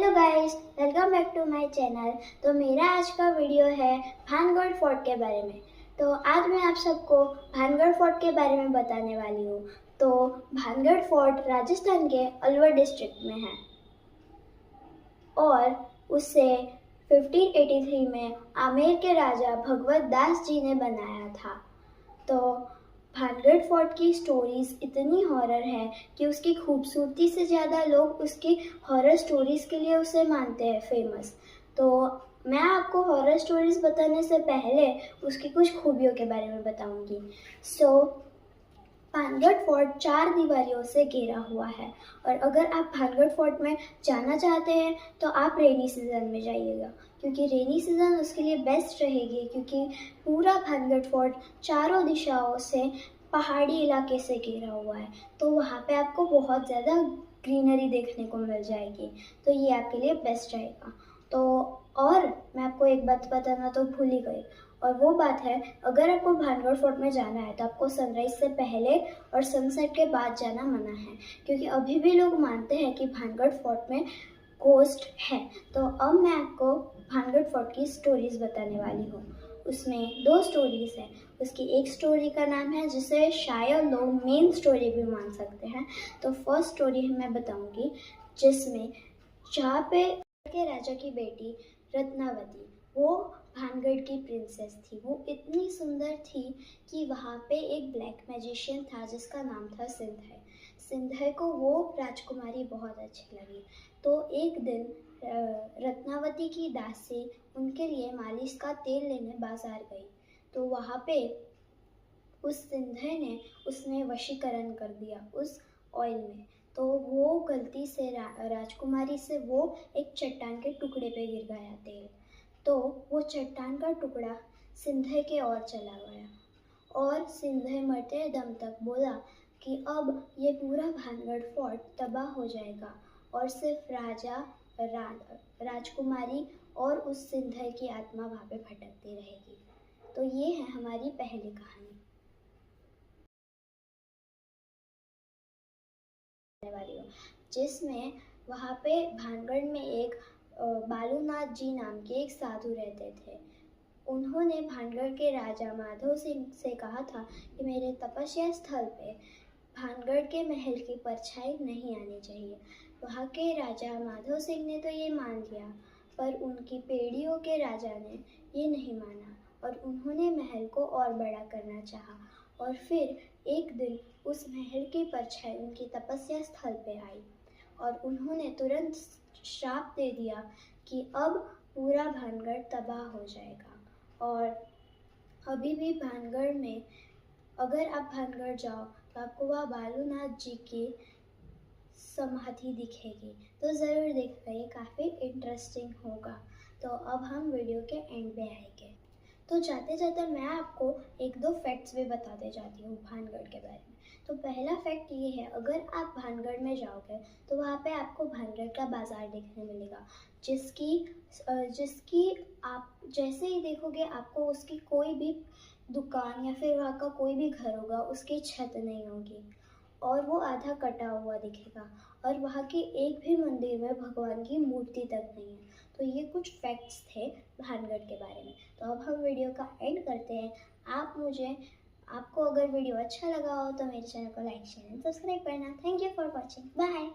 Hello guys, welcome back to my channel. तो मेरा आज का वीडियो है भानगढ़ फोर्ट के बारे में। तो आज मैं आप सबको भानगढ़ फोर्ट के बारे में बताने वाली हूँ। तो भानगढ़ फोर्ट राजस्थान के अलवर डिस्ट्रिक्ट में है और उसे 1583 में आमेर के राजा भगवत दास जी ने बनाया था। तो भानगढ़ फोर्ट की स्टोरीज़ इतनी हॉरर है कि उसकी खूबसूरती से ज़्यादा लोग उसकी हॉरर स्टोरीज़ के लिए उसे मानते हैं फेमस। तो मैं आपको हॉरर स्टोरीज़ बताने से पहले उसकी कुछ खूबियों के बारे में बताऊंगी। भानगढ़ फोर्ट 4 दीवारों से घिरा हुआ है और अगर आप भानगढ़ फोर्ट में जाना चाहते हैं तो आप रेनी सीज़न में जाइएगा, क्योंकि रेनी सीज़न उसके लिए बेस्ट रहेगी, क्योंकि पूरा भानगढ़ फोर्ट चारों दिशाओं से पहाड़ी इलाके से घिरा हुआ है। तो वहाँ पे आपको बहुत ज़्यादा ग्रीनरी देखने को मिल जाएगी, तो ये आपके लिए बेस्ट रहेगा। तो और मैं आपको एक बात बताना तो भूल ही गई, और वो बात है, अगर आपको भानगढ़ फोर्ट में जाना है तो आपको सनराइज से पहले और सनसेट के बाद जाना मना है, क्योंकि अभी भी लोग मानते हैं कि भानगढ़ फोर्ट में घोस्ट है। तो अब मैं आपको भानगढ़ फोर्ट की स्टोरीज बताने वाली हूँ। उसमें 2 स्टोरीज हैं। उसकी एक स्टोरी का नाम है जिसे शायद लोग मेन स्टोरी भी मान सकते हैं। तो फर्स्ट स्टोरी मैं बताऊँगी, जिसमें जहाँ पे के राजा की बेटी रत्नावती, वो भानगढ़ की प्रिंसेस थी। वो इतनी सुंदर थी कि वहाँ पे एक ब्लैक मैजिशियन था जिसका नाम था सिंधय। सिंधय को वो राजकुमारी बहुत अच्छी लगी। तो एक दिन रत्नावती की दासी उनके लिए मालिश का तेल लेने बाजार गई। तो वहाँ पे उस सिंधय ने उसमें वशीकरण कर दिया उस ऑयल में। तो वो गलती से राजकुमारी से वो एक चट्टान के टुकड़े पे गिर गया तेल। तो वो चट्टान का टुकड़ा सिंधय के ओर चला गया और सिंधय मरते दम तक बोला कि अब ये पूरा भानगढ़ फोर्ट तबाह हो जाएगा और सिर्फ राजकुमारी और उस सिंधय की आत्मा वहाँ पे भटकती रहेगी। तो ये है हमारी पहली कहानी वाली हो, जिसमें वहाँ पे भानगढ़ में एक बालूनाथ जी नाम के एक साधु रहते थे। उन्होंने भानगढ़ के राजा माधव सिंह से कहा था कि मेरे तपस्या स्थल पे भानगढ़ के महल की परछाई नहीं आनी चाहिए। वहाँ के राजा माधव सिंह ने तो ये मान लिया, पर उनकी पीढ़ियों के राजा ने ये नहीं माना और उन्होंने महल को और बड़ा करना चाहा। और फिर एक दिन उस महल की परछाई उनकी तपस्या स्थल पे आई और उन्होंने तुरंत श्राप दे दिया कि अब पूरा भानगढ़ तबाह हो जाएगा। और अभी भी भानगढ़ में अगर आप भानगढ़ जाओ तो आपको वहाँ बालूनाथ जी की समाधि दिखेगी, तो ज़रूर देखना, ये काफ़ी इंटरेस्टिंग होगा। तो अब हम वीडियो के एंड पे आएंगे। तो जाते जाते मैं आपको 1-2 फैक्ट्स भी बताते जाती हूँ भानगढ़ के बारे में। तो पहला फैक्ट ये है, अगर आप भानगढ़ में जाओगे तो वहाँ पे आपको भानगढ़ का बाज़ार देखने मिलेगा, जिसकी आप जैसे ही देखोगे आपको उसकी कोई भी दुकान या फिर वहाँ का कोई भी घर होगा उसकी छत नहीं होगी और वो आधा कटा हुआ दिखेगा और वहाँ के एक भी मंदिर में भगवान की मूर्ति तक नहीं है। तो ये कुछ फैक्ट्स थे भानगढ़ के बारे में। तो अब हम वीडियो का एंड करते हैं। आपको अगर वीडियो अच्छा लगा हो तो मेरे चैनल को लाइक शेयर एंड सब्सक्राइब करना। Thank you for watching. Bye.